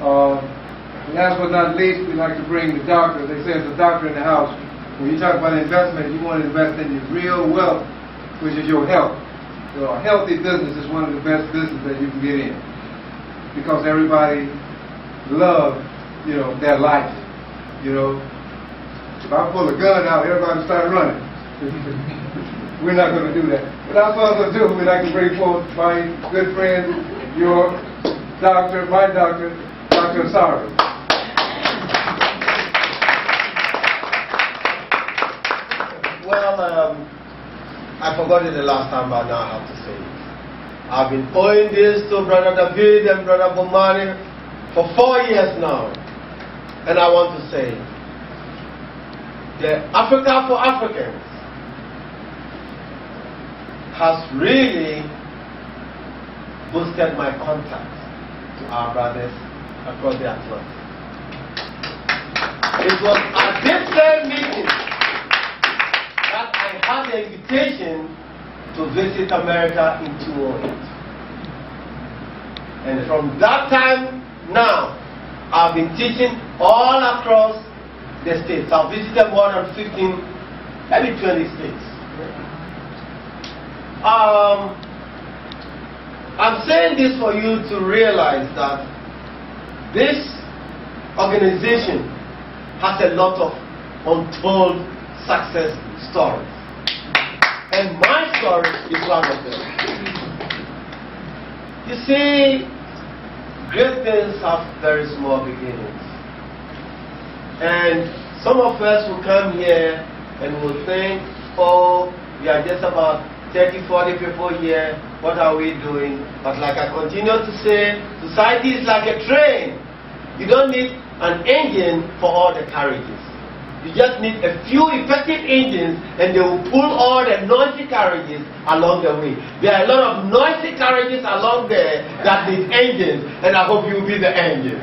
Last but not least, we like to bring the doctor. They say it's a doctor in the house. When you talk about investment, you want to invest in your real wealth, which is your health. So a healthy business is one of the best businesses that you can get in, because everybody loves, their life. If I pull a gun out, everybody start running. We're not going to do that. Without further ado, we'd like to bring forth my good friend, your doctor, my doctor, Dr. Asare. Well, I forgot it the last time, but now I have to say it. I've been owing this to Brother David and Brother Bomani for 4 years now. And I want to say, the Africa for Africans has really boosted my contacts to our brothers across the Atlantic. It was at this same meeting that I had the invitation to visit America in 2008. And from that time now, I've been teaching all across the states. I've visited more than 15, maybe 20 states. I'm saying this for you to realize that this organization has a lot of untold success stories. And my story is one of them. You see, great things have very small beginnings. And some of us will come here and will think, oh, we are just about 30, 40 people here, what are we doing? But like I continue to say, society is like a train. You don't need an engine for all the carriages. You just need a few effective engines, and they will pull all the noisy carriages along the way. There are a lot of noisy carriages along there that need engines, and I hope you will be the engine.